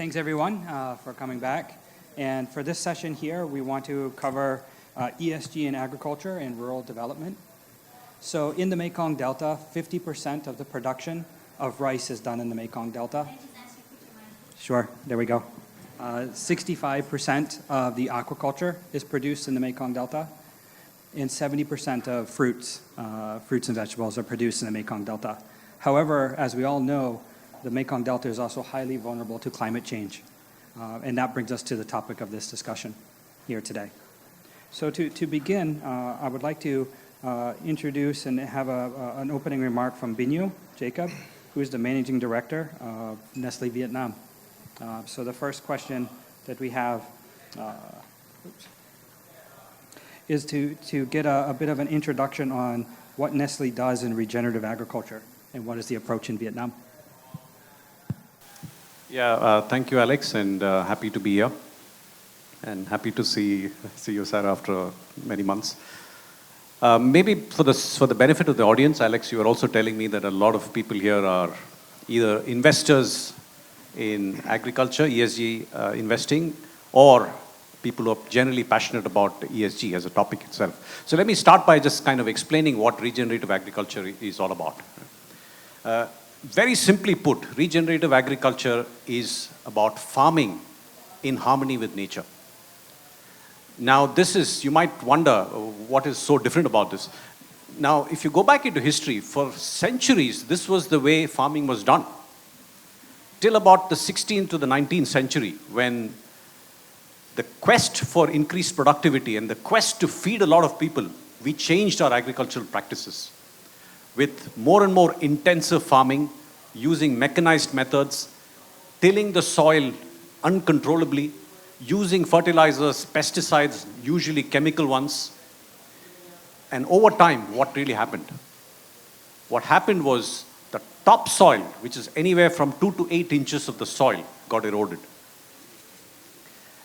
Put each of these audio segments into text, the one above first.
Thanks everyone for coming back. And for this session here, we want to cover ESG in agriculture and rural development. So in the Mekong Delta, 50% of the production of rice is done in the Mekong Delta. Sure, there we go. 65% of the aquaculture is produced in the Mekong Delta, and 70% of fruits and vegetables are produced in the Mekong Delta. However, as we all know, the Mekong Delta is also highly vulnerable to climate change. And that brings us to the topic of this discussion here today. So to begin, I would like to introduce and have an opening remark from Binyu Jacob, who is the Managing Director of Nestle Vietnam. So the first question that we have is to get a bit of an introduction on what Nestle does in regenerative agriculture and what is the approach in Vietnam. Yeah, thank you, Alex, and happy to be here, and happy to see you, Sarah, after many months. Maybe for the benefit of the audience, Alex, you were also telling me that a lot of people here are either investors in agriculture, ESG investing, or people who are generally passionate about ESG as a topic itself. So let me start by just kind of explaining what regenerative agriculture is all about. Very simply put, regenerative agriculture is about farming in harmony with nature. Now this is, you might wonder what is so different about this. Now if you go back into history, for centuries this was the way farming was done. Till about the 16th to the 19th century, when the quest for increased productivity and the quest to feed a lot of people, we changed our agricultural practices with more and more intensive farming, using mechanized methods, tilling the soil uncontrollably, using fertilizers, pesticides, usually chemical ones. And over time, what really happened? What happened was the topsoil, which is anywhere from 2 to 8 inches of the soil, got eroded.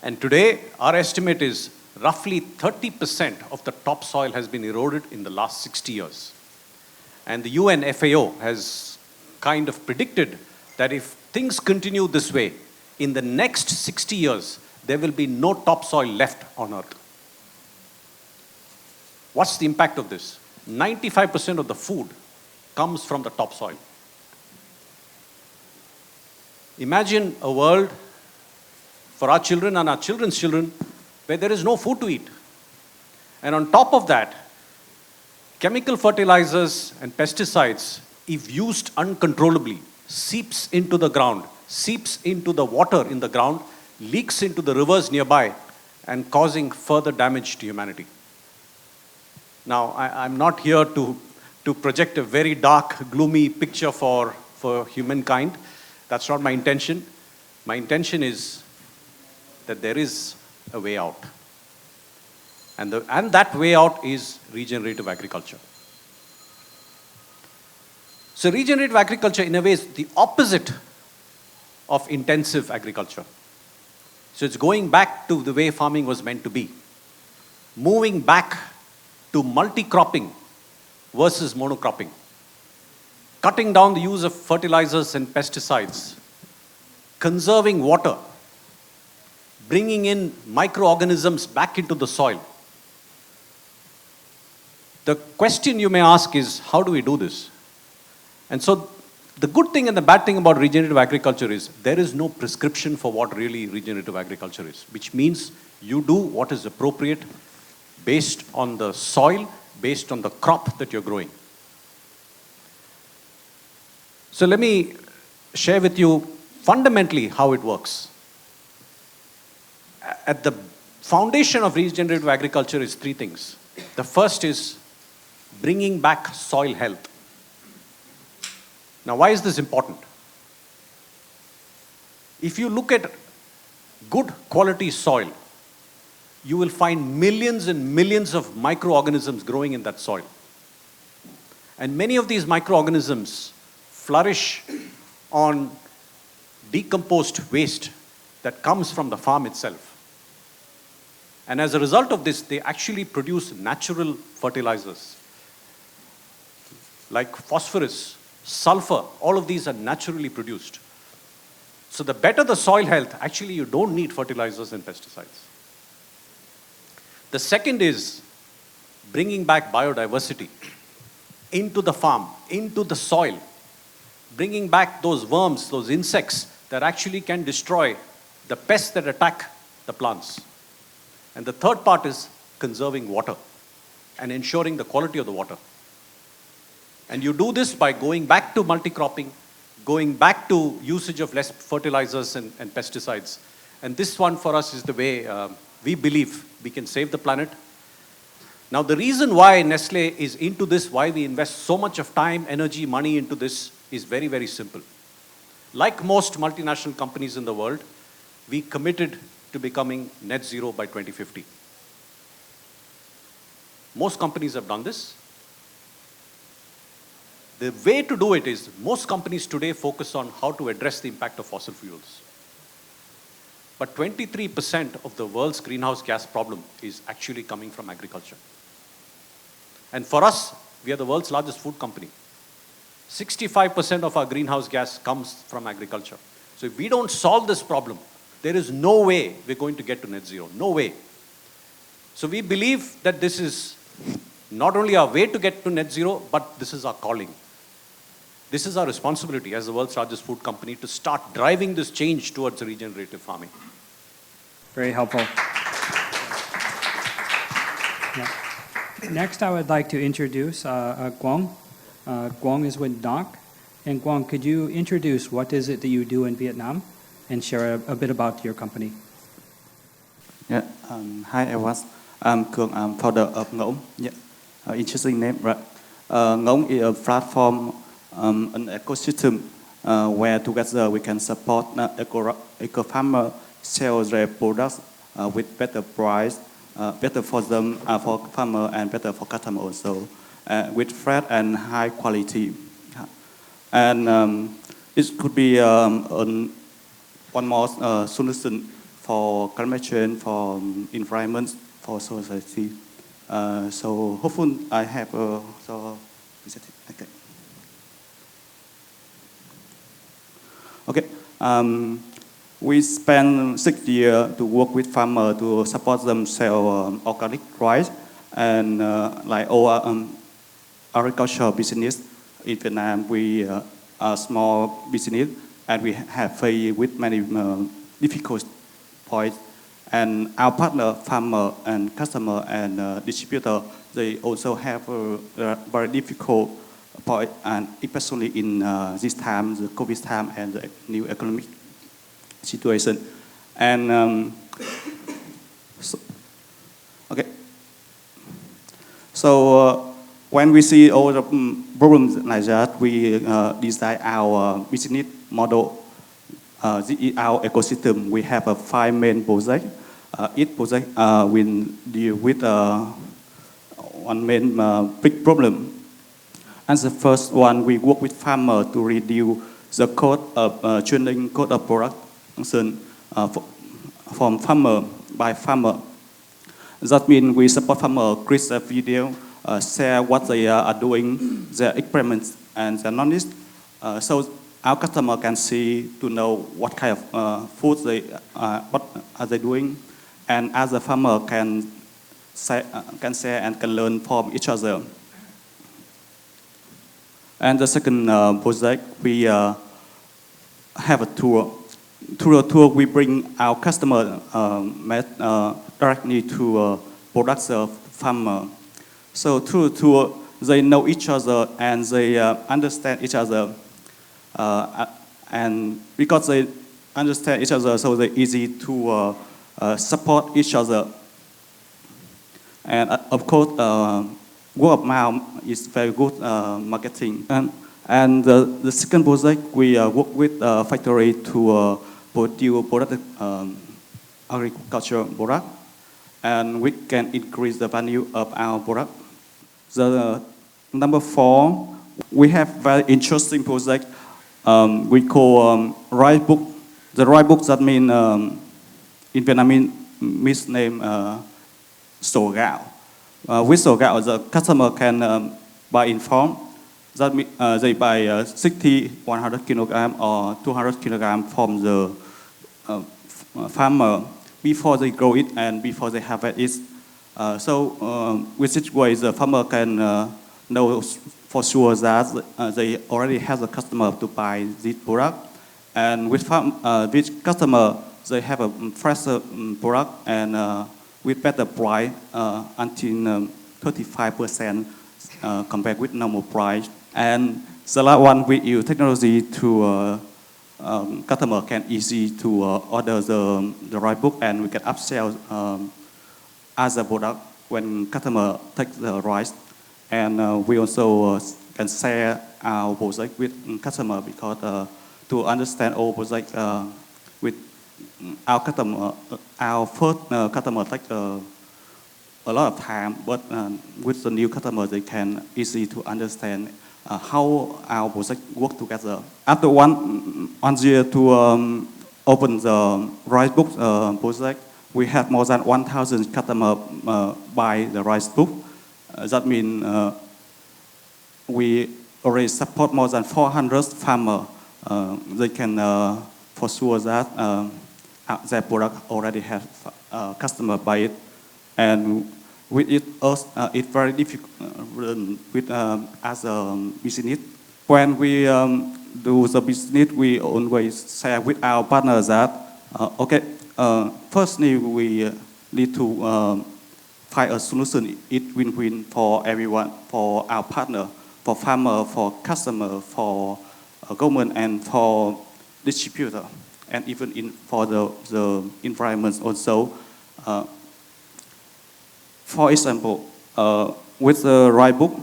And today, our estimate is roughly 30% of the topsoil has been eroded in the last 60 years. And the UN FAO has kind of predicted that if things continue this way, in the next 60 years, there will be no topsoil left on Earth. What's the impact of this? 95% of the food comes from the topsoil. Imagine a world for our children and our children's children where there is no food to eat. And on top of that, chemical fertilizers and pesticides, if used uncontrollably, seeps into the ground, seeps into the water in the ground, leaks into the rivers nearby, and causing further damage to humanity. Now, I'm not here to project a very dark, gloomy picture for humankind. That's not my intention. My intention is that there is a way out. And that way out is regenerative agriculture. So regenerative agriculture, in a way, is the opposite of intensive agriculture. So it's going back to the way farming was meant to be. Moving back to multi-cropping versus monocropping. Cutting down the use of fertilizers and pesticides. Conserving water. Bringing in microorganisms back into the soil. The question you may ask is, how do we do this? And so the good thing and the bad thing about regenerative agriculture is there is no prescription for what really regenerative agriculture is, which means you do what is appropriate based on the soil, based on the crop that you're growing. So let me share with you fundamentally how it works. At the foundation of regenerative agriculture is 3 things. The first is bringing back soil health. Now, why is this important? If you look at good quality soil, you will find millions and millions of microorganisms growing in that soil. And many of these microorganisms flourish on decomposed waste that comes from the farm itself. And as a result of this, they actually produce natural fertilizers like phosphorus, sulfur, all of these are naturally produced. So the better the soil health, actually you don't need fertilizers and pesticides. The second is bringing back biodiversity into the farm, into the soil, bringing back those worms, those insects that actually can destroy the pests that attack the plants. And the third part is conserving water and ensuring the quality of the water. And you do this by going back to multi-cropping, going back to usage of less fertilizers and pesticides. And this one for us is the way we believe we can save the planet. Now the reason why Nestle is into this, why we invest so much of time, energy, money into this is very, very simple. Like most multinational companies in the world, we committed to becoming net zero by 2050. Most companies have done this. The way to do it is, most companies today focus on how to address the impact of fossil fuels. But 23% of the world's greenhouse gas problem is actually coming from agriculture. And for us, we are the world's largest food company. 65% of our greenhouse gas comes from agriculture. So if we don't solve this problem, there is no way we're going to get to net zero. No way. So we believe that this is not only our way to get to net zero, but this is our calling. This is our responsibility as the world's largest food company to start driving this change towards regenerative farming. Very helpful. Yeah. Next, I would like to introduce Quang. Quang is with DOC. And Quang, could you introduce what is it that you do in Vietnam and share a bit about your company? Yeah. Hi, everyone. I'm Quang. I'm founder of Ngỗng. Yeah. Interesting name, right? Ngỗng is a platform, an ecosystem where together we can support eco farmer sell their products with better price, better for them, for farmer, and better for customer also, with fresh and high quality. And it could be one more solution for climate change, for environment, for society. So hopefully I have so okay. Okay. We spent 6 years to work with farmers to support them sell organic rice and like our agricultural business in Vietnam. We are a small business and we have faced with many difficult points. And our partner, farmer and customer and distributor, they also have a very difficult point, and especially in this time, the COVID time and the new economic situation. And so when we see all the problems like that, we design our business model. This is our ecosystem. We have 5 main projects. Each project will deal with one main big problem. And the first one, we work with farmers to reduce the cost of training cost of production from farmer by farmer. That means we support farmers create a video, share what they are doing, their experiments and their knowledge, so our customer can see to know what kind of food what are they doing, and as a farmer can share and can learn from each other. And the second project, we have a tour. Through a tour, we bring our customer directly to products of farmer. So through the tour, they know each other and they understand each other. And because they understand each other, so they're easy to support each other. And of course, word of mouth is very good marketing. And the second project, we work with a factory to produce agricultural product, and we can increase the value of our product. The number 4, we have very interesting project. We call rice book. The rice book that mean in Vietnamese means name sổ gạo. With sổ gạo, the customer can buy in form That means they buy 60, 100 kilogram or 200 kilogram from the farmer before they grow it and before they harvest it. With this way, the farmer can know for sure that they already have a customer to buy this product. And with customer, they have a fresher product and with better price until 35% compared with normal price. And the last one, we use technology to customer can easy to order the right book, and we can upsell other product when customer take the rice. And we also can share our project with customer because to understand all project with our customer, our first customer take a lot of time, but with the new customer, they can easy to understand how our project work together. After one year to open the rice book project, we have more than 1,000 customers buy the rice book. That means we already support more than 400 farmers. They can for sure that their product already have customer buy it. And with it, it's very difficult with as a business. When we do the business, we always share with our partners that firstly we need to find a solution. It win-win for everyone, for our partner, for farmer, for customer, for government, and for distributor, and even for the environment also. For example, with the rice book,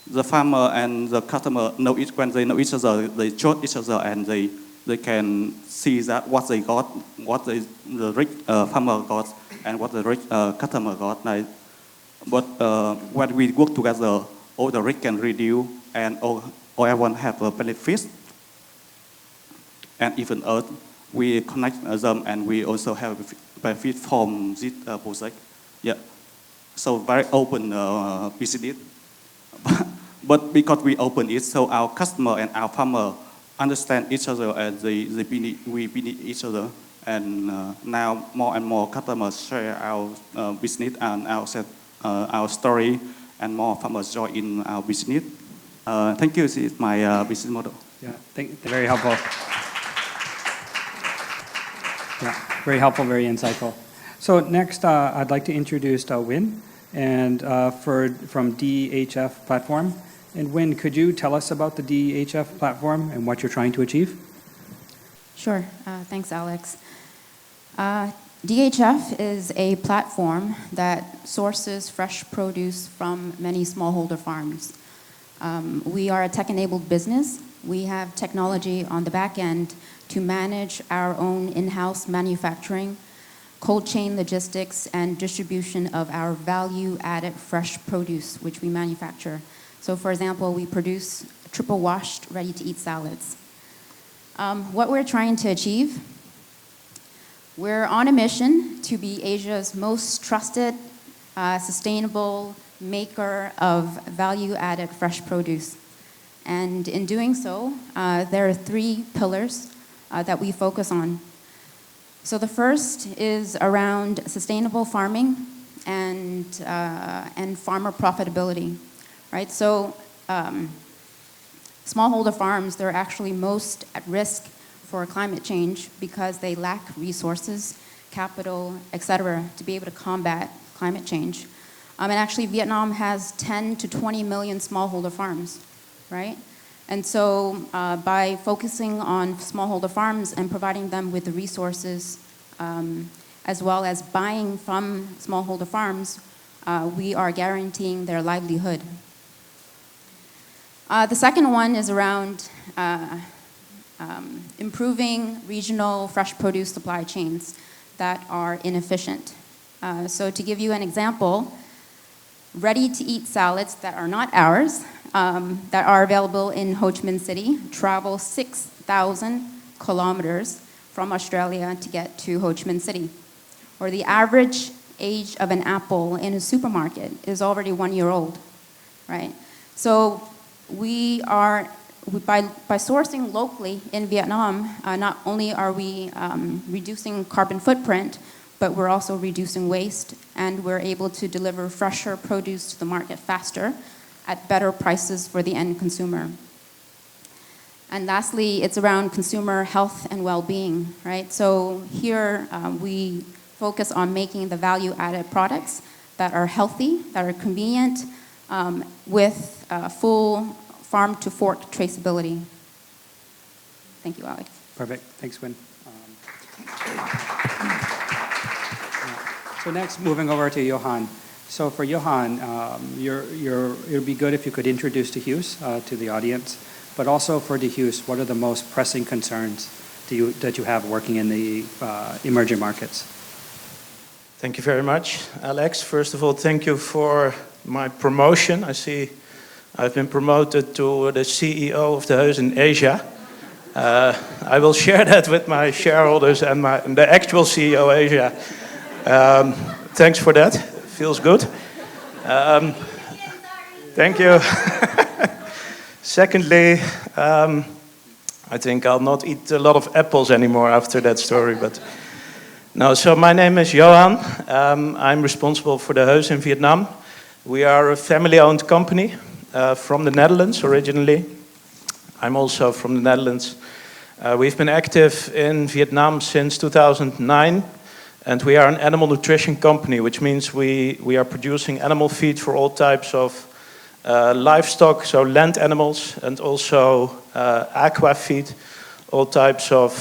the farmer and the customer know each when they know each other, they trust each other, and they can see that what they got, what the rich farmer got, and what the rich customer got. But when we work together, all the risk can reduce, and all everyone have a benefit. And even us, we connect them, and we also have benefit from this project. Yeah. So very open business. But because we open it, so our customer and our farmer understand each other, and we beneath each other. And now more and more customers share our business and our story, and more farmers join in our business. Thank you. This is my business model. Yeah, very helpful. Yeah, very helpful, very insightful. So next, I'd like to introduce Win, and from DHF platform. And Win, could you tell us about the DHF platform and what you're trying to achieve? Sure. Thanks, Alex. DHF is a platform that sources fresh produce from many smallholder farms. We are a tech-enabled business. We have technology on the back end to manage our own in-house manufacturing, cold chain logistics, and distribution of our value-added fresh produce, which we manufacture. So for example, we produce triple washed, ready-to-eat salads. What we're trying to achieve, we're on a mission to be Asia's most trusted, sustainable maker of value-added fresh produce. And in doing so, there are 3 pillars that we focus on. So the first is around sustainable farming and farmer profitability, right? So smallholder farms, they're actually most at risk for climate change because they lack resources, capital, etc., to be able to combat climate change. And actually, Vietnam has 10 to 20 million smallholder farms, right? And so by focusing on smallholder farms and providing them with the resources, as well as buying from smallholder farms, we are guaranteeing their livelihood. The second one is around improving regional fresh produce supply chains that are inefficient. So to give you an example, ready-to-eat salads that are not ours, that are available in Ho Chi Minh City, travel 6,000 kilometers from Australia to get to Ho Chi Minh City. Or the average age of an apple in a supermarket is already 1 year old, right? So by sourcing locally in Vietnam, not only are we reducing carbon footprint, but we're also reducing waste, and we're able to deliver fresher produce to the market faster at better prices for the end consumer. And lastly, it's around consumer health and well-being, right? So here we focus on making the value-added products that are healthy, that are convenient, with full farm-to-fork traceability. Thank you, Alex. Perfect. Thanks, Win. So next, moving over to Johan. So for Johan, it would be good if you could introduce DeHughes to the audience, but also for DeHughes, what are the most pressing concerns that you have working in the emerging markets? Thank you very much, Alex. First of all, thank you for my promotion. I see I've been promoted to the CEO of the Heus in Asia. I will share that with my shareholders and the actual CEO Asia. Thanks for that. Feels good. Thank you. Secondly, I think I'll not eat a lot of apples anymore after that story. But no. So my name is Johan. I'm responsible for the Heus in Vietnam. We are a family-owned company from the Netherlands originally. I'm also from the Netherlands. We've been active in Vietnam since 2009. And we are an animal nutrition company, which means we are producing animal feed for all types of livestock, so land animals, and also aqua feed, all types of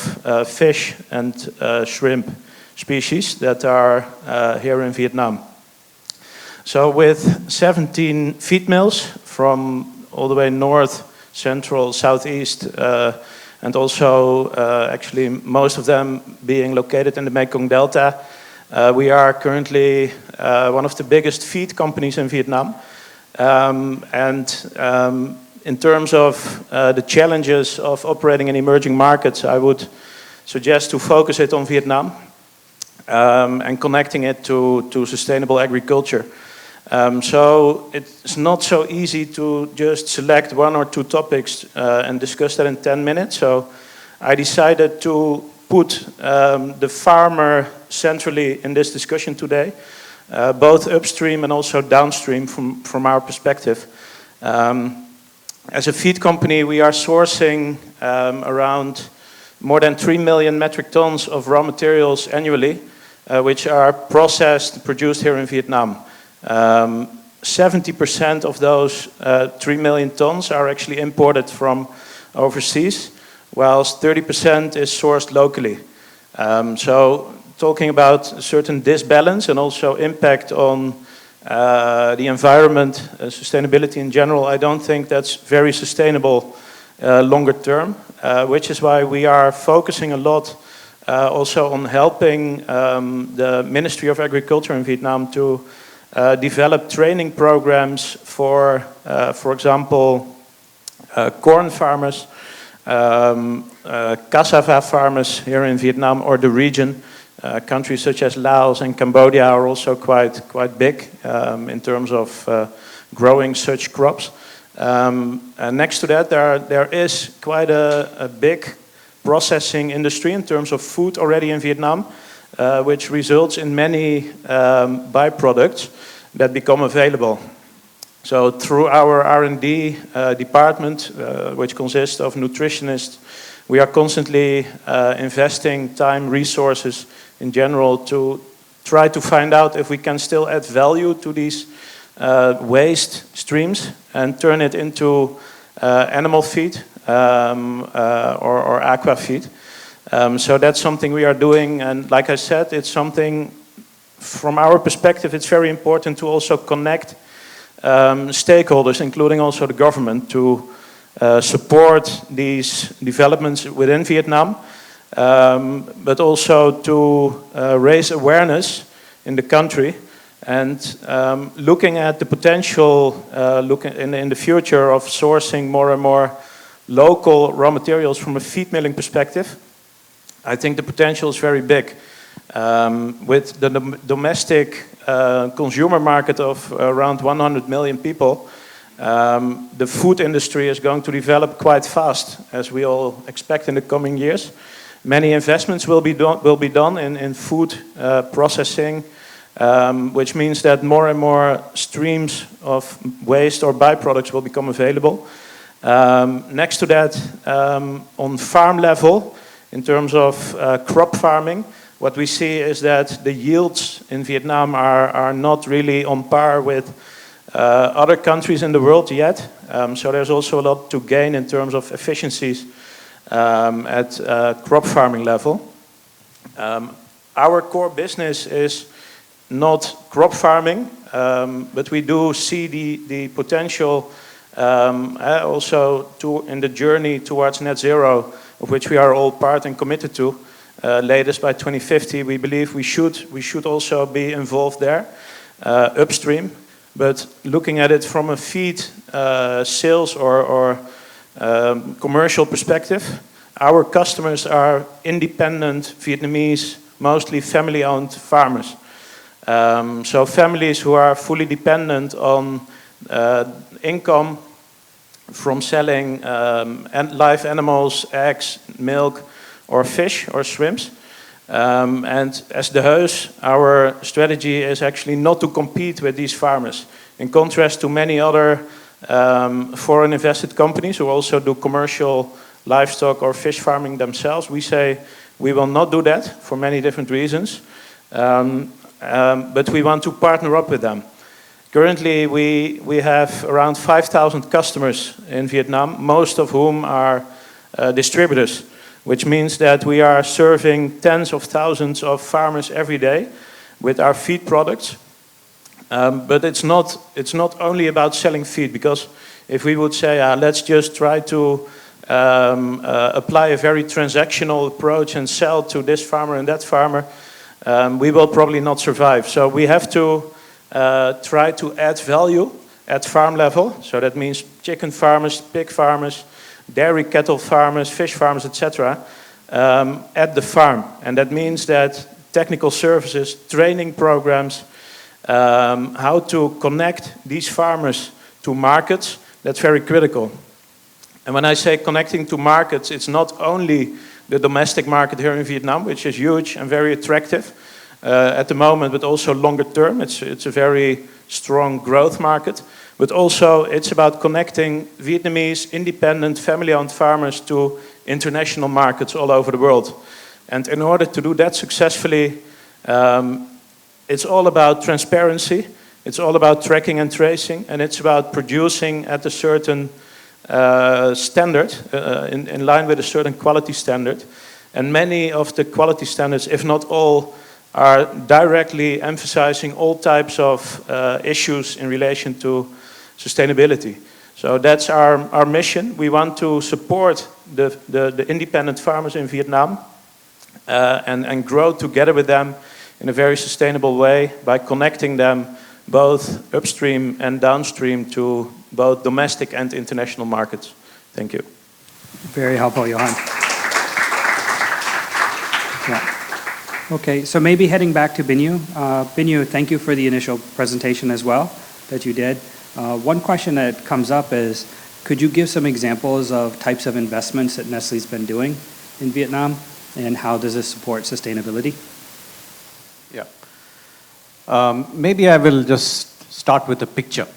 fish and shrimp species that are here in Vietnam. So with 17 feed mills from all the way north, central, southeast, and also actually most of them being located in the Mekong Delta. We are currently one of the biggest feed companies in Vietnam. In terms of the challenges of operating in emerging markets, I would suggest to focus it on Vietnam and connecting it to sustainable agriculture. So it's not so easy to just select one or two topics and discuss that in 10 minutes. So I decided to put the farmer centrally in this discussion today, both upstream and also downstream from our perspective. As a feed company, we are sourcing around more than 3 million metric tons of raw materials annually, which are processed, produced here in Vietnam. 70% of those 3 million tons are actually imported from overseas, whilst 30% is sourced locally. So talking about a certain disbalance and also impact on the environment, sustainability in general, I don't think that's very sustainable longer term, which is why we are focusing a lot also on helping the Ministry of Agriculture in Vietnam to develop training programs for example, corn farmers, cassava farmers here in Vietnam or the region. Countries such as Laos and Cambodia are also quite big in terms of growing such crops. And next to that, there is quite a big processing industry in terms of food already in Vietnam, which results in many byproducts that become available. So through our R&D department, which consists of nutritionists, we are constantly investing time, resources in general to try to find out if we can still add value to these waste streams and turn it into animal feed or aqua feed. So that's something we are doing, and like I said, it's something from our perspective, it's very important to also connect stakeholders, including also the government, to support these developments within Vietnam, but also to raise awareness in the country and looking at the potential in the future of sourcing more and more local raw materials from a feed milling perspective. I think the potential is very big. With the domestic consumer market of around 100 million people, The food industry is going to develop quite fast, as we all expect in the coming years. Many investments will be done in food processing, which means that more and more streams of waste or byproducts will become available. Next to that, on farm level, in terms of crop farming, what we see is that the yields in Vietnam are not really on par with other countries in the world yet. So there's also a lot to gain in terms of efficiencies at crop farming level. Our core business is not crop farming, but we do see the potential also in the journey towards net zero, of which we are all part and committed to. Latest by 2050, we believe we should also be involved there, upstream. But looking at it from a feed sales or commercial perspective, our customers are independent Vietnamese, mostly family-owned farmers. So families who are fully dependent on income from selling live animals, eggs, milk, or fish or shrimps. And as the Heus, our strategy is actually not to compete with these farmers. In contrast to many other foreign invested companies who also do commercial livestock or fish farming themselves, we say we will not do that for many different reasons. But we want to partner up with them. Currently, we have around 5,000 customers in Vietnam, most of whom are distributors, which means that we are serving tens of thousands of farmers every day with our feed products. But it's not only about selling feed, because if we would say, let's just try to apply a very transactional approach and sell to this farmer and that farmer, we will probably not survive. So we have to try to add value at farm level. So that means chicken farmers, pig farmers, dairy cattle farmers, fish farmers, etc., at the farm. And that means that technical services, training programs, how to connect these farmers to markets, that's very critical. And when I say connecting to markets, it's not only the domestic market here in Vietnam, which is huge and very attractive at the moment, but also longer term. It's a very strong growth market. But also it's about connecting Vietnamese independent family-owned farmers to international markets all over the world. And in order to do that successfully, it's all about transparency, it's all about tracking and tracing, and it's about producing at a certain standard, in line with a certain quality standard. And many of the quality standards, if not all, are directly emphasizing all types of issues in relation to sustainability. So that's our mission. We want to support the independent farmers in Vietnam and grow together with them in a very sustainable way by connecting them both upstream and downstream to both domestic and international markets. Thank you. Very helpful, Johan. Yeah. Okay, so maybe heading back to Binyu. Binyu, thank you for the initial presentation as well that you did. One question that comes up is, could you give some examples of types of investments that Nestle's been doing in Vietnam, and how does this support sustainability? Yeah. Maybe I will just start with a picture.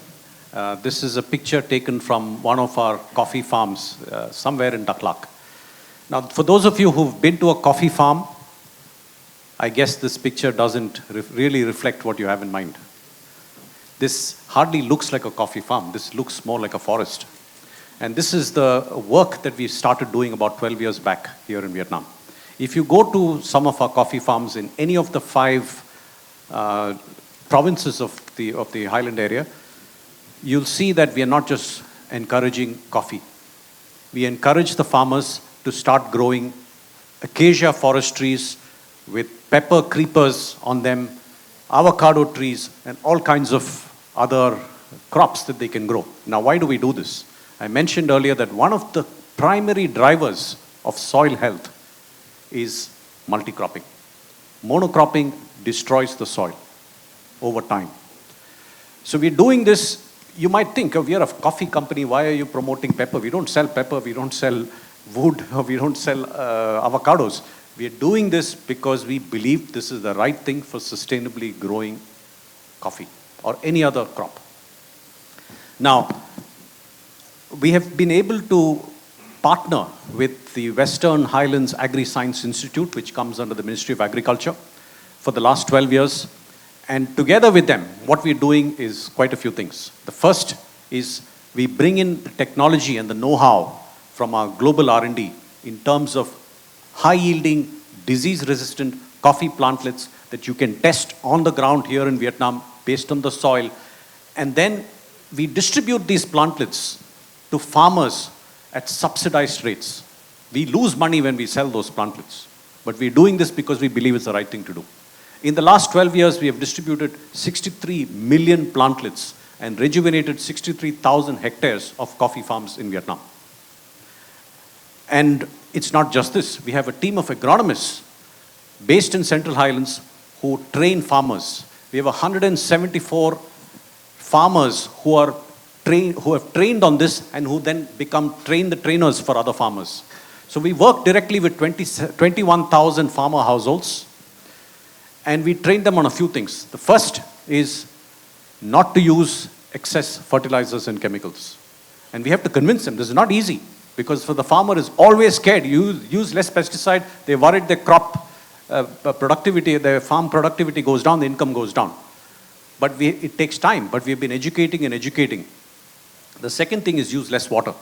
This is a picture taken from one of our coffee farms somewhere in Dak Lak. Now, for those of you who've been to a coffee farm, I guess this picture doesn't really reflect what you have in mind. This hardly looks like a coffee farm. This looks more like a forest. And this is the work that we started doing about 12 years back here in Vietnam. If you go to some of our coffee farms in any of the 5 provinces of the highland area, you'll see that we are not just encouraging coffee. We encourage the farmers to start growing acacia forest trees with pepper creepers on them, avocado trees, and all kinds of other crops that they can grow. Now, why do we do this? I mentioned earlier that one of the primary drivers of soil health is multi-cropping. Monocropping destroys the soil over time. So we're doing this you might think, oh, we are a coffee company, why are you promoting pepper? We don't sell pepper, we don't sell wood, or we don't sell avocados. We are doing this because we believe this is the right thing for sustainably growing coffee or any other crop. Now, we have been able to partner with the Western Highlands Agri-Science Institute, which comes under the Ministry of Agriculture, for the last 12 years. And together with them, what we're doing is quite a few things. The first is we bring in the technology and the know-how from our global R&D in terms of high-yielding, disease-resistant coffee plantlets that you can test on the ground here in Vietnam based on the soil. And then we distribute these plantlets to farmers at subsidized rates. We lose money when we sell those plantlets, but we're doing this because we believe it's the right thing to do. In the last 12 years, we have distributed 63 million plantlets and rejuvenated 63,000 hectares of coffee farms in Vietnam. And it's not just this. We have a team of agronomists based in Central Highlands who train farmers. We have 174 farmers who have trained on this and who then train the trainers for other farmers. So we work directly with 21,000 farmer households, and we train them on a few things. The first is not to use excess fertilizers and chemicals. And we have to convince them. This is not easy, because for the farmer is always scared. You use less pesticide, they're worried their crop productivity, their farm productivity goes down, the income goes down. But it takes time, but we've been educating and educating. The second thing is use less water.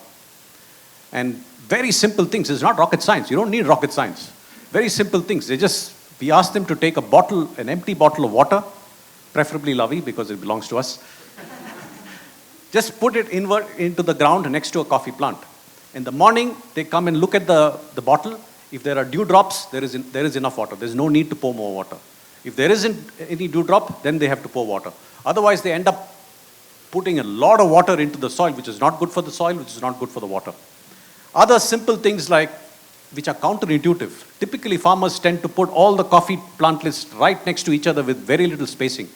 And very simple things. It's not rocket science. You don't need rocket science. Very simple things. We ask them to take an empty bottle of water, preferably Lovey because it belongs to us. Just put it into the ground next to a coffee plant. In the morning, they come and look at the bottle. If there are dewdrops, there is enough water. There's no need to pour more water. If there isn't any dewdrop, then they have to pour water. Otherwise, they end up putting a lot of water into the soil, which is not good for the soil, which is not good for the water. Other simple things which are counterintuitive. Typically, farmers tend to put all the coffee plantlets right next to each other with very little spacing.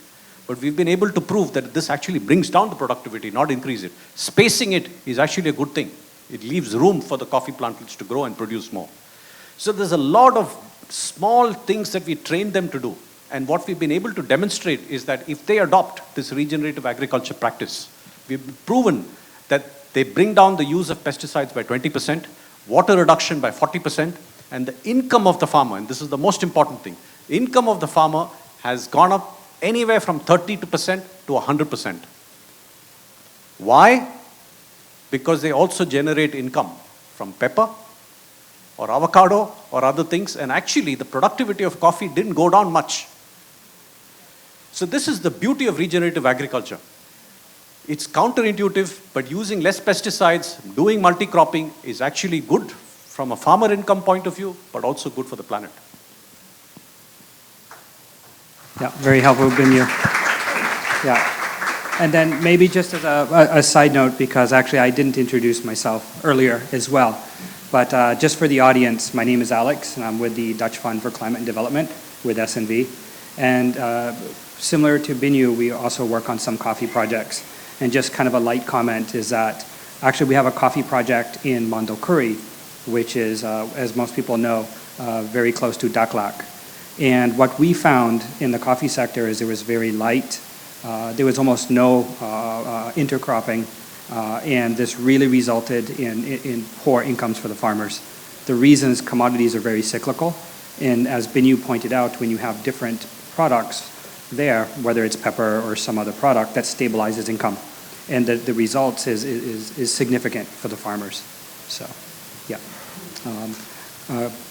But we've been able to prove that this actually brings down the productivity, not increase it. Spacing it is actually a good thing. It leaves room for the coffee plantlets to grow and produce more. So there's a lot of small things that we train them to do. And what we've been able to demonstrate is that if they adopt this regenerative agriculture practice, we've proven that they bring down the use of pesticides by 20%, water reduction by 40%, and the income of the farmer, and this is the most important thing, the income of the farmer has gone up anywhere from 30% to 100%. Why? Because they also generate income from pepper or avocado or other things, and actually the productivity of coffee didn't go down much. So this is the beauty of regenerative agriculture. It's counterintuitive, but using less pesticides, doing multi-cropping is actually good from a farmer income point of view, but also good for the planet. Yeah, very helpful, Binyu. Yeah. And then maybe just as a side note, because actually I didn't introduce myself earlier as well, but just for the audience, my name is Alex, and I'm with the Dutch Fund for Climate and Development with SNV. And similar to Binyu, we also work on some coffee projects. And just kind of a light comment is that actually we have a coffee project in Mondulkiri, which is, as most people know, very close to Dak Lak. And what we found in the coffee sector is there was very light, there was almost no intercropping, and this really resulted in poor incomes for the farmers. The reason is commodities are very cyclical, and as Binyu pointed out, when you have different products there, whether it's pepper or some other product, that stabilizes income. And the results is significant for the farmers. So, yeah.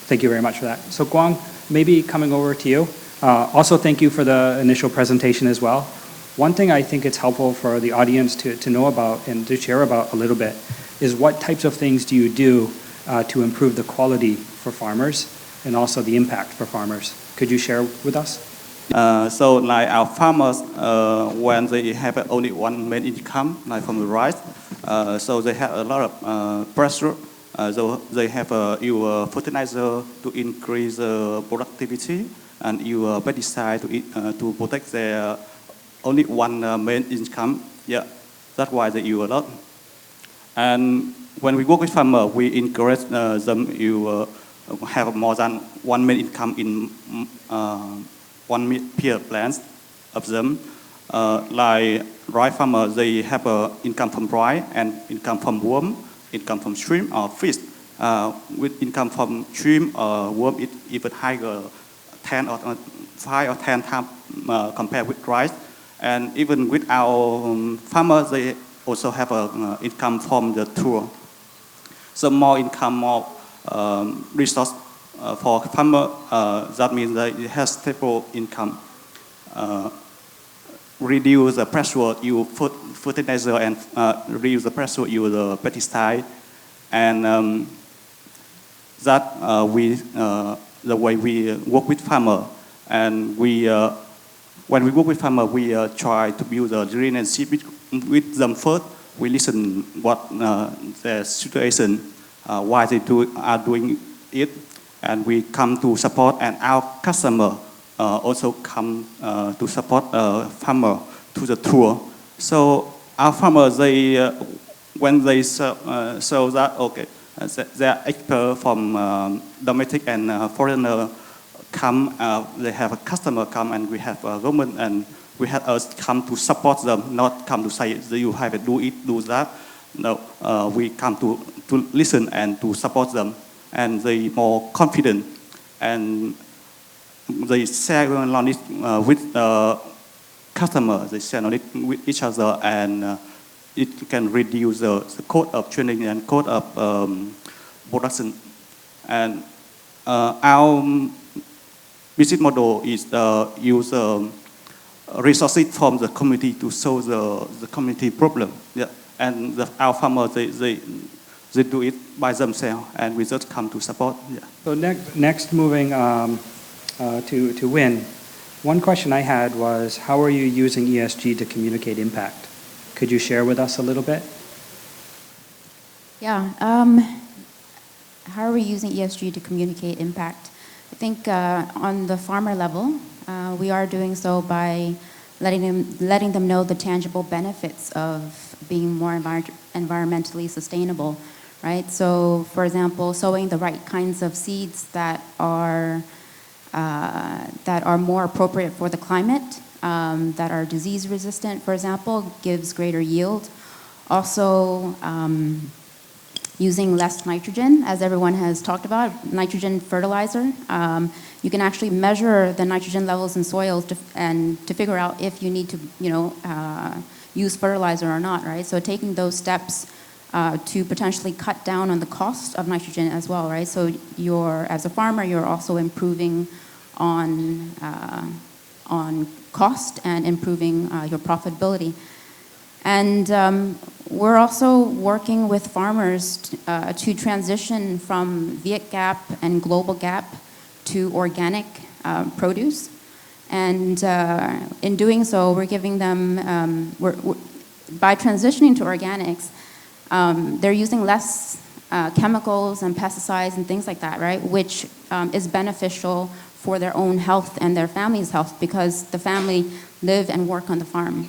Thank you very much for that. So Guang, maybe coming over to you. Also, thank you for the initial presentation as well. One thing I think it's helpful for the audience to know about and to share about a little bit is what types of things do you do to improve the quality for farmers and also the impact for farmers. Could you share with us? So like our farmers, when they have only one main income, like from the rice, so they have a lot of pressure. So they have your fertilizer to increase productivity and your pesticide to protect their only one main income. Yeah. That's why they use a lot. And when we work with farmer, we encourage them to have more than 1 million income in 1 per plants of them. Like rice farmer, they have income from rice and income from worm, income from shrimp or fish. With income from shrimp or worm, it even higher, 10 or 5 or 10 times compared with rice. And even with our farmers, they also have income from the tour. So more income, more resource for farmer. That means that it has stable income. Reduce the pressure use fertilizer and reduce the pressure use the pesticide, and that the way we work with farmer, and when we work with farmer, we try to build a relationship with them first. We listen what their situation, why they are doing it, and we come to support, and our customer also come to support farmer to the tour. So our farmers, when they show that, okay, they are expert from domestic and foreigner come, they have a customer come, and we have a government, and we have us come to support them, not come to say you have to do it, do that. No, we come to listen and to support them, and they more confident, and they share knowledge with customer. They share knowledge with each other, and it can reduce the cost of training and cost of production. And our business model is use resources from the community to solve the community problem. Yeah. And our farmers, they do it by themselves, and we just come to support. Yeah. So next moving to Win, one question I had was, how are you using ESG to communicate impact? Could you share with us a little bit? Yeah. How are we using ESG to communicate impact? I think on the farmer level, we are doing so by letting them know the tangible benefits of being more environmentally sustainable, right? So, for example, sowing the right kinds of seeds that are more appropriate for the climate, that are disease resistant, for example, gives greater yield. Also, using less nitrogen, as everyone has talked about, nitrogen fertilizer. You can actually measure the nitrogen levels in soils to figure out if you need to, use fertilizer or not, right? So taking those steps to potentially cut down on the cost of nitrogen as well, right? So as a farmer, you're also improving on cost and improving your profitability. And we're also working with farmers to transition from Viet Gap and Global Gap to organic produce. And in doing so, we're giving them, by transitioning to organics, they're using less chemicals and pesticides and things like that, right? Which is beneficial for their own health and their family's health, because the family live and work on the farm.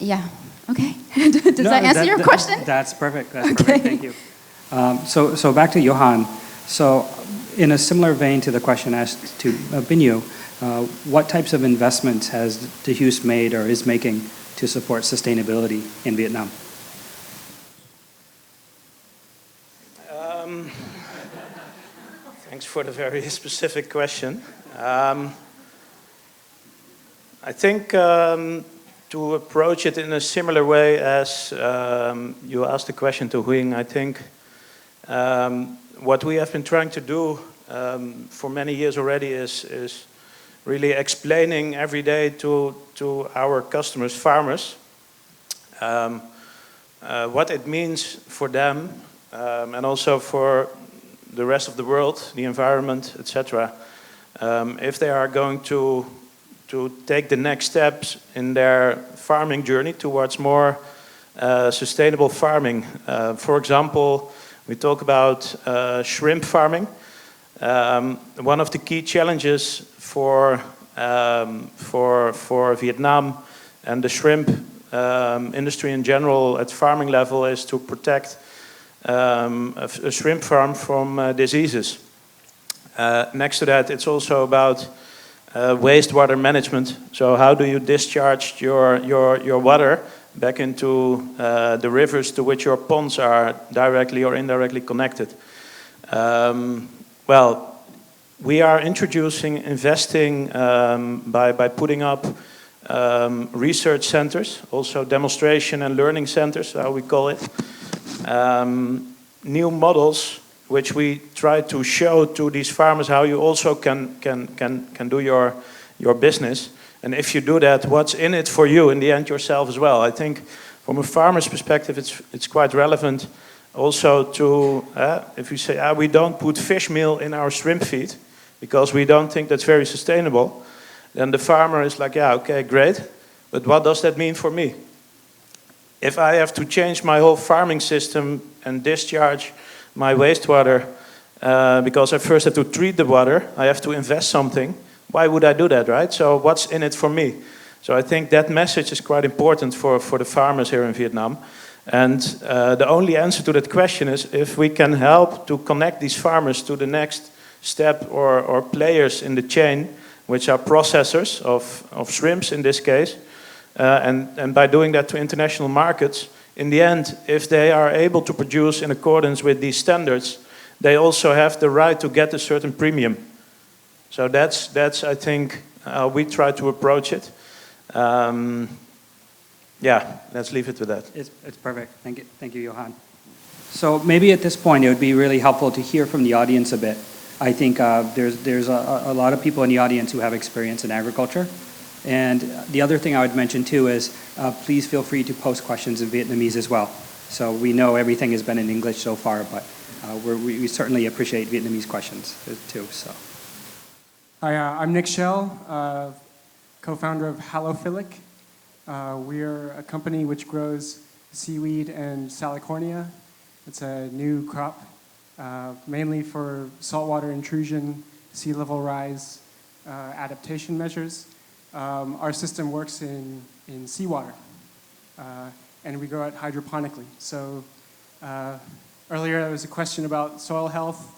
Yeah, okay. Does that answer your question? That's perfect, that's perfect, thank you. So back to Johan. So in a similar vein to the question asked to Binyu, what types of investments has DeHues made or is making to support sustainability in Vietnam? Thanks for the very specific question. I think to approach it in a similar way as you asked the question to Huing, I think what we have been trying to do for many years already is really explaining every day to our customers, farmers, what it means for them and also for the rest of the world, the environment, etc. If they are going to take the next steps in their farming journey towards more sustainable farming. For example, we talk about shrimp farming. One of the key challenges for Vietnam And the shrimp industry in general at farming level is to protect a shrimp farm from diseases. Next to that, it's also about wastewater management. So how do you discharge your water back into the rivers to which your ponds are directly or indirectly connected? Well, we are investing by putting up research centers, also demonstration and learning centers, how we call it. New models which we try to show to these farmers how you also can do your business. And if you do that, what's in it for you in the end yourself as well? I think from a farmer's perspective, it's quite relevant also to, if you say, we don't put fish meal in our shrimp feed because we don't think that's very sustainable, then the farmer is like, yeah, okay, great, but what does that mean for me? If I have to change my whole farming system and discharge my wastewater because I first have to treat the water, I have to invest something, why would I do that, right? So what's in it for me? So I think that message is quite important for the farmers here in Vietnam. And the only answer to that question is if we can help to connect these farmers to the next step or players in the chain, which are processors of shrimps in this case, and by doing that to international markets, in the end, if they are able to produce in accordance with these standards, they also have the right to get a certain premium. So that's I think, how we try to approach it. Yeah, let's leave it with that. It's perfect. Thank you, Johan. So maybe at this point, it would be really helpful to hear from the audience a bit. I think there's a lot of people in the audience who have experience in agriculture. And the other thing I would mention too is please feel free to post questions in Vietnamese as well. So we know everything has been in English so far, but we certainly appreciate Vietnamese questions too. So. Hi, I'm Nick Schell, co-founder of Halophilic. We're a company which grows seaweed and salicornia. It's a new crop, mainly for saltwater intrusion, sea level rise, adaptation measures. Our system works in seawater, and we grow it hydroponically. So earlier there was a question about soil health.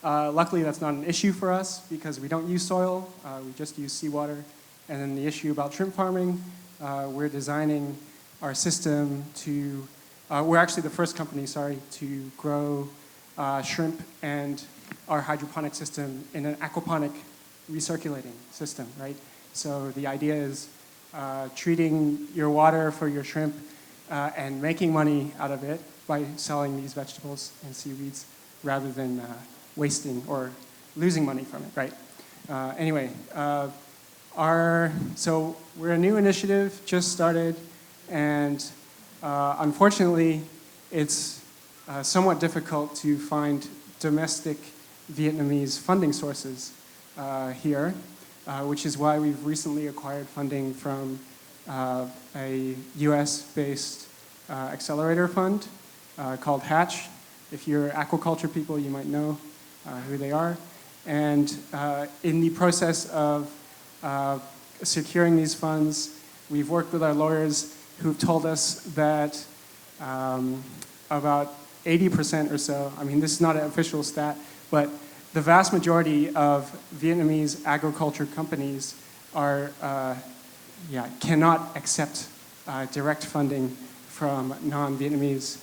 Luckily, that's not an issue for us because we don't use soil, we just use seawater. And then the issue about shrimp farming, we're designing our system to, we're actually the first company, to grow shrimp and our hydroponic system in an aquaponic recirculating system, right? So the idea is treating your water for your shrimp and making money out of it by selling these vegetables and seaweeds rather than wasting or losing money from it, right? Anyway, so we're a new initiative, just started, and unfortunately, it's somewhat difficult to find domestic Vietnamese funding sources here, which is why we've recently acquired funding from a US-based accelerator fund called Hatch. If you're aquaculture people, you might know who they are. And in the process of securing these funds, we've worked with our lawyers who've told us that about 80% or so, I mean, this is not an official stat, but the vast majority of Vietnamese agriculture companies are, cannot accept direct funding from non-Vietnamese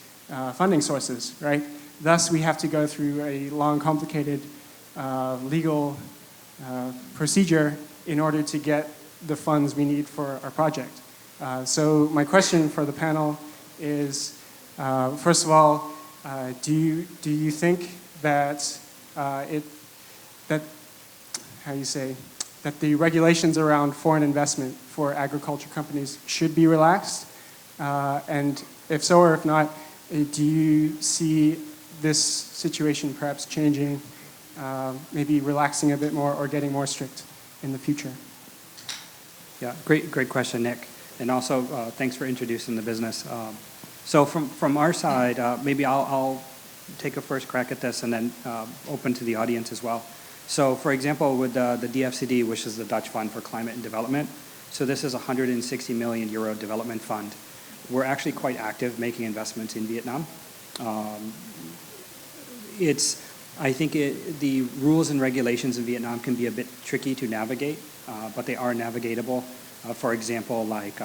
funding sources, right? Thus, we have to go through a long, complicated legal procedure in order to get the funds we need for our project. So my question for the panel is, first of all, do you think that that the regulations around foreign investment for agriculture companies should be relaxed? And if so or if not, do you see this situation perhaps changing, maybe relaxing a bit more or getting more strict in the future? Yeah, great question, Nick. And also, thanks for introducing the business. So from our side, maybe I'll take a first crack at this and then open to the audience as well. So for example, with the DFCD, which is the Dutch Fund for Climate and Development, So this is a 160 million euro development fund. We're actually quite active making investments in Vietnam. I think the rules and regulations in Vietnam can be a bit tricky to navigate, but they are navigatable. For example, like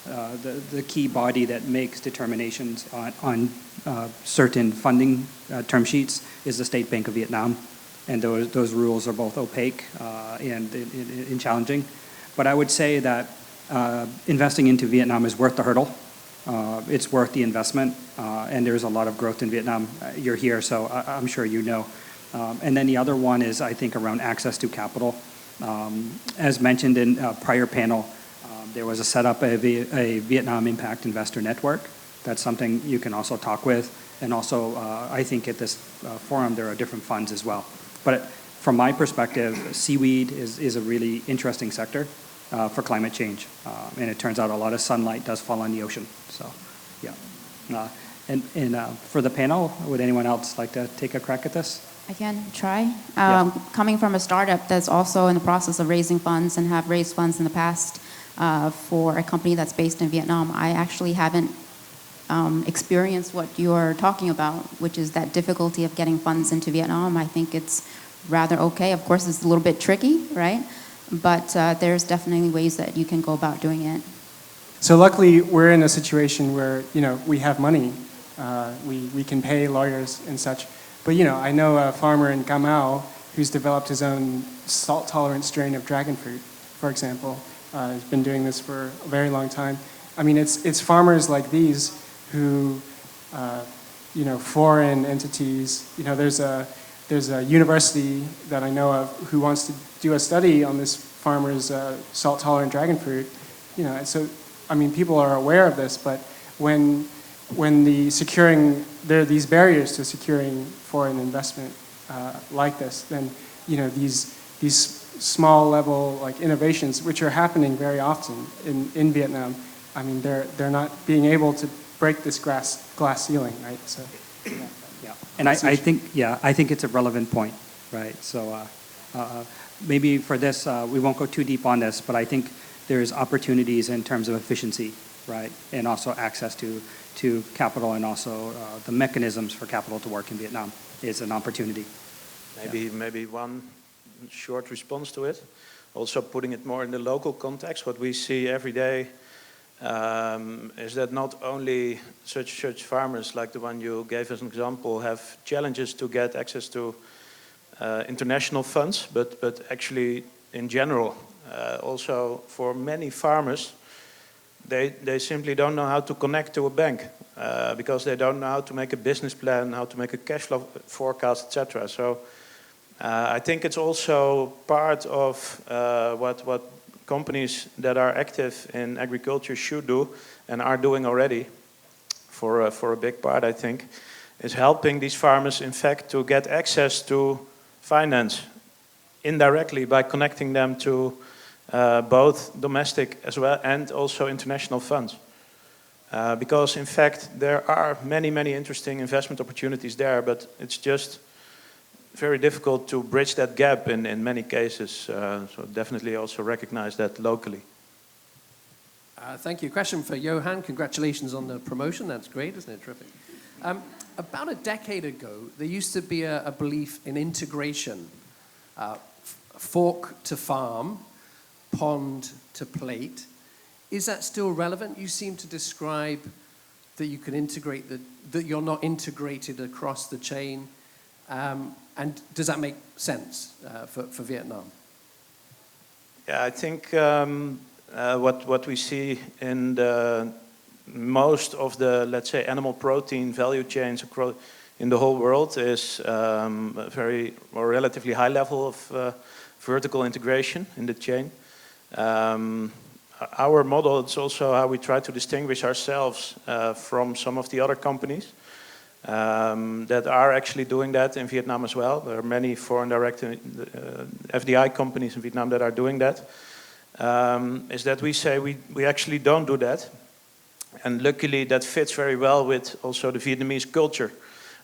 the key body that makes determinations on certain funding term sheets is the State Bank of Vietnam, and those rules are both opaque and challenging. But I would say that investing into Vietnam is worth the hurdle. It's worth the investment, and there's a lot of growth in Vietnam. You're here, so I'm sure you know. And then the other one is, I think, around access to capital. As mentioned in a prior panel, there was a setup of a Vietnam Impact Investor Network. That's something you can also talk with. And also, I think at this forum, there are different funds as well. But from my perspective, seaweed is a really interesting sector for climate change. And it turns out a lot of sunlight does fall on the ocean. So, yeah. And for the panel, would anyone else like to take a crack at this? I can try. Yeah. Coming from a startup that's also in the process of raising funds and have raised funds in the past for a company that's based in Vietnam, I actually haven't experienced what you're talking about, which is that difficulty of getting funds into Vietnam. I think it's rather okay. Of course, it's a little bit tricky, right? But there's definitely ways that you can go about doing it. So luckily, we're in a situation where, we have money. We can pay lawyers and such. But, I know a farmer in Cà Mau who's developed his own salt-tolerant strain of dragon fruit, for example. He's been doing this for a very long time. I mean, it's farmers like these who, foreign entities, there's a university that I know of who wants to do a study on this farmer's salt-tolerant dragon fruit. So, I mean, people are aware of this, but when there are these barriers to securing foreign investment like this, then these small level like innovations, which are happening very often in Vietnam, I mean, they're not being able to break this glass ceiling, right? So, yeah. And I think it's a relevant point, right? So maybe for this, we won't go too deep on this, but I think there's opportunities in terms of efficiency, right? And also access to capital, and also the mechanisms for capital to work in Vietnam is an opportunity. Maybe one short response to it. Also putting it more in the local context, what we see every day is that not only such farmers like the one you gave as an example have challenges to get access to international funds, but actually in general, also for many farmers, they simply don't know how to connect to a bank because they don't know how to make a business plan, how to make a cash flow forecast, etc. So I think it's also part of what companies that are active in agriculture should do and are doing already for a big part, I think, is helping these farmers, in fact, to get access to finance indirectly by connecting them to both domestic as well and also international funds. Because, in fact, there are many interesting investment opportunities there, but it's just very difficult to bridge that gap in many cases. So definitely also recognize that locally. Thank you. Question for Johan. Congratulations on the promotion. That's great, isn't it? Terrific. About a decade ago, there used to be a belief in integration, fork to farm, pond to plate. Is that still relevant? You seem to describe that you can integrate, that you're not integrated across the chain. And does that make sense for Vietnam? Yeah, I think what we see in most of the, let's say, animal protein value chains in the whole world is a very or relatively high level of vertical integration in the chain. Our model, it's also how we try to distinguish ourselves from some of the other companies that are actually doing that in Vietnam as well. There are many foreign direct FDI companies in Vietnam that are doing that. Is that we say we actually don't do that. And luckily that fits very well with also the Vietnamese culture,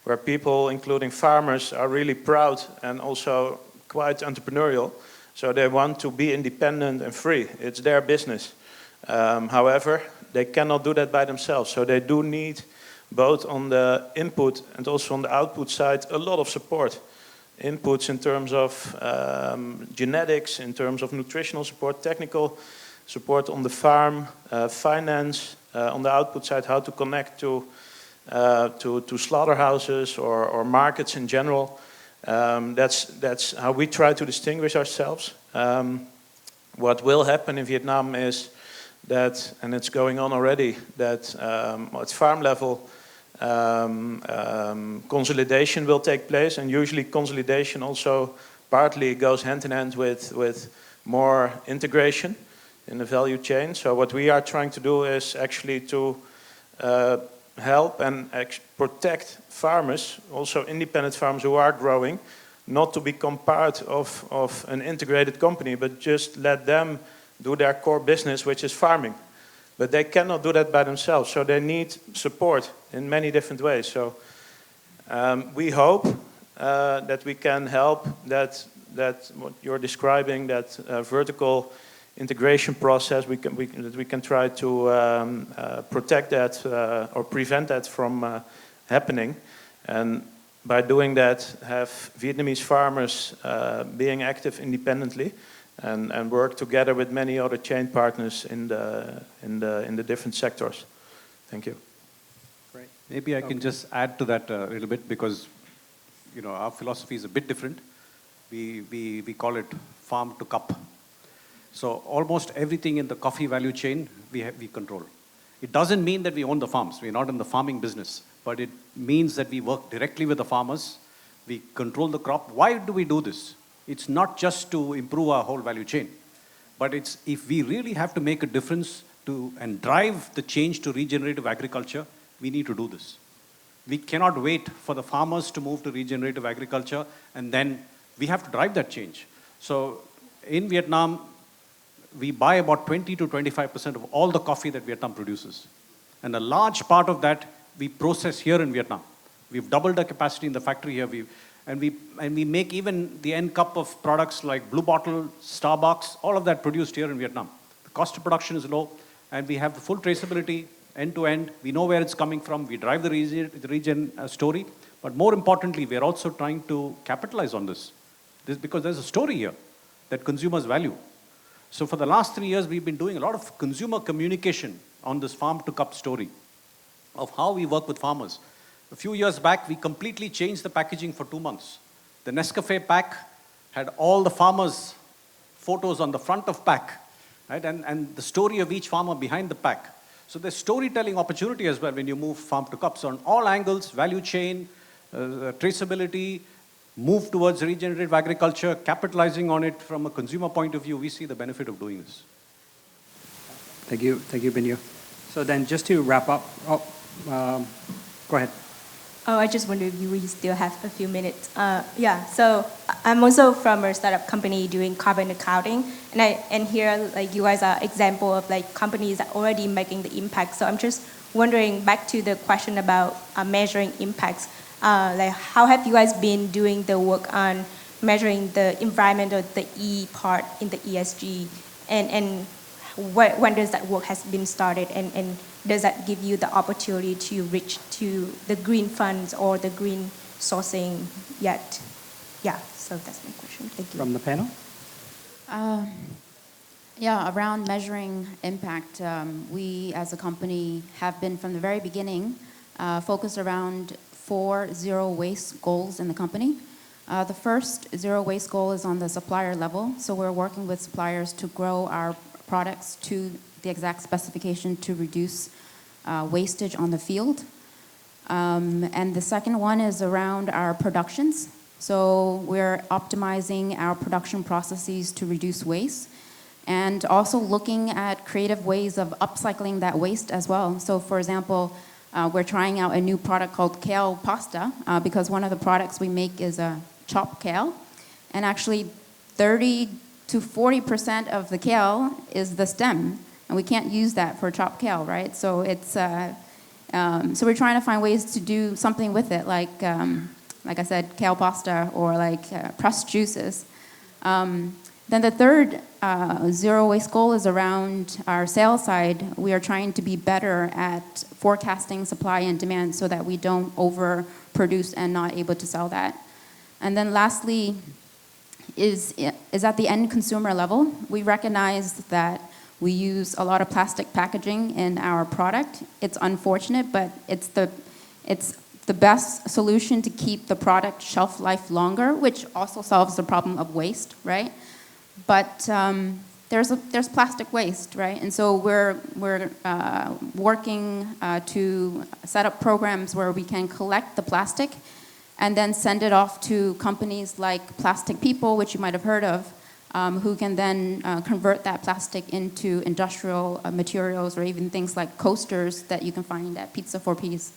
where people, including farmers, are really proud and also quite entrepreneurial So they want to be independent and free. It's their business. However, they cannot do that by themselves. So they do need, both on the input and also on the output side, a lot of support. Inputs in terms of genetics, in terms of nutritional support, technical support on the farm, finance, on the output side, how to connect to slaughterhouses or markets in general. That's how we try to distinguish ourselves. What will happen in Vietnam is that, and it's going on already, that at farm level, consolidation will take place, and usually consolidation also partly goes hand in hand with more integration in the value chain. So what we are trying to do is actually to help and protect farmers, also independent farmers who are growing, not to become part of an integrated company, but just let them do their core business, which is farming. But they cannot do that by themselves, so they need support in many different ways. So we hope that we can help that what you're describing, that vertical integration process, we can try to protect that or prevent that from happening. And by doing that, have Vietnamese farmers being active independently and work together with many other chain partners in the different sectors. Thank you. Great. Maybe I can just add to that a little bit, because our philosophy is a bit different. We call it farm to cup. So almost everything in the coffee value chain we control. It doesn't mean that we own the farms. We're not in the farming business, but it means that we work directly with the farmers. We control the crop. Why do we do this? It's not just to improve our whole value chain, but it's if we really have to make a difference and drive the change to regenerative agriculture, we need to do this. We cannot wait for the farmers to move to regenerative agriculture, and then we have to drive that change. So in Vietnam, we buy about 20 to 25% of all the coffee that Vietnam produces. And a large part of that we process here in Vietnam. We've doubled the capacity in the factory here. And we make even the end cup of products like Blue Bottle, Starbucks, all of that produced here in Vietnam. The cost of production is low, and we have the full traceability end to end. We know where it's coming from. We drive the region story. But more importantly, we're also trying to capitalize on this because there's a story here that consumers value. So for the last 3 years, we've been doing a lot of consumer communication on this farm to cup story of how we work with farmers. A few years back, we completely changed the packaging for 2 months. The Nescafe pack had all the farmers' photos on the front of pack, right? And the story of each farmer behind the pack. So there's storytelling opportunity as well when you move farm to cup. So on all angles, value chain, traceability, move towards regenerative agriculture, capitalizing on it from a consumer point of view, we see the benefit of doing this. Thank you, Binyo. So then just to wrap up, go ahead. Oh, I just wonder if we still have a few minutes. Yeah, so I'm also from a startup company doing carbon accounting, and here like you guys are example of like companies that already making the impact. So I'm just wondering back to the question about measuring impacts. Like how have you guys been doing the work on measuring the environment or the E part in the ESG, and when does that work has been started, and does that give you the opportunity to reach to the green funds or the green sourcing yet? Yeah, so that's my question. Thank you. From the panel? Yeah, around measuring impact, we as a company have been from the very beginning focused around 4 zero waste goals in the company. The first zero waste goal is on the supplier level. So we're working with suppliers to grow our products to the exact specification to reduce wastage on the field. And the second one is around our productions. So we're optimizing our production processes to reduce waste, and also looking at creative ways of upcycling that waste as well. So for example, we're trying out a new product called kale pasta because one of the products we make is a chopped kale, and actually 30 to 40% of the kale is the stem, and we can't use that for chopped kale, right? So it's so we're trying to find ways to do something with it, like I said, kale pasta or like pressed juices. Then the third zero waste goal is around our sales side. We are trying to be better at forecasting supply and demand so that we don't overproduce and not able to sell that. And then lastly is at the end consumer level. We recognize that we use a lot of plastic packaging in our product. It's unfortunate, but it's the best solution to keep the product shelf life longer, which also solves the problem of waste, right? But there's plastic waste, right? And so we're working to set up programs where we can collect the plastic and then send it off to companies like Plastic People, which you might have heard of, who can then convert that plastic into industrial materials or even things like coasters that you can find at Pizza 4Ps.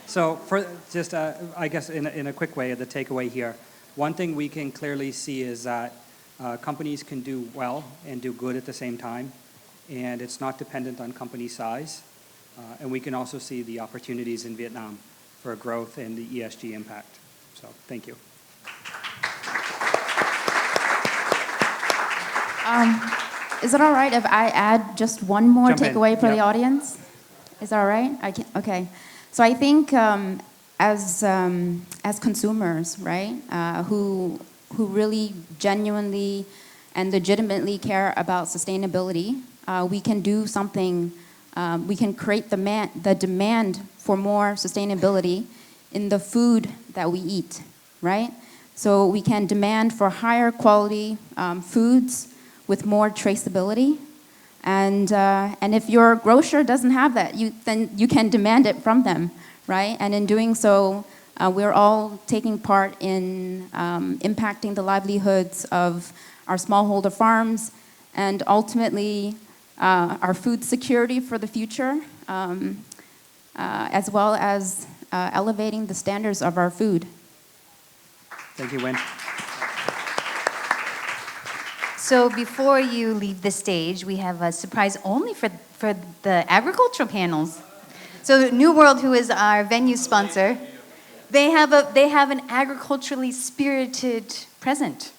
So for just, I guess in a quick way, the takeaway here, one thing we can clearly see is that companies can do well and do good at the same time, and it's not dependent on company size. And we can also see the opportunities in Vietnam for growth and the ESG impact. So thank you. Is it all right if I add just one more Jump in. takeaway for the Yep. audience? Is that all right? Okay. So I think as consumers, right, who really genuinely and legitimately care about sustainability, we can do something. We can create the demand for more sustainability in the food that we eat, right? So we can demand for higher quality foods with more traceability. And if your grocer doesn't have that, then you can demand it from them, right? And in doing so, we're all taking part in impacting the livelihoods of our smallholder farms and ultimately our food security for the future, as well as elevating the standards of our food. Thank you, Win. So before you leave the stage, we have a surprise only for the agricultural panels. So New World, who is our venue sponsor, they have an agriculturally spirited present.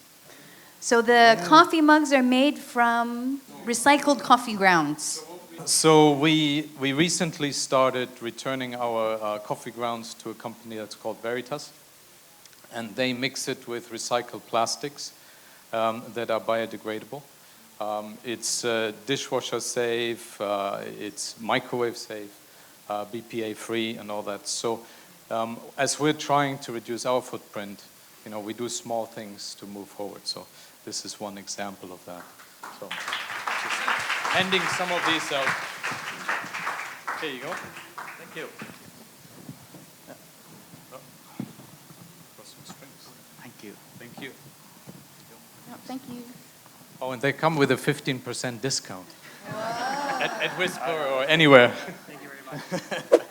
So the coffee mugs are made from recycled coffee grounds. So we recently started returning our coffee grounds to a company that's called Veritas, and they mix it with recycled plastics that are biodegradable. It's dishwasher safe, it's microwave safe, BPA free and all that. So as we're trying to reduce our footprint, we do small things to move forward. So this is one example of that. So just handing some of these out. Here you go. Thank you. Thank you. Thank you. Oh, thank you. Oh, and they come with a 15% discount at Whisper or anywhere. Thank you very much.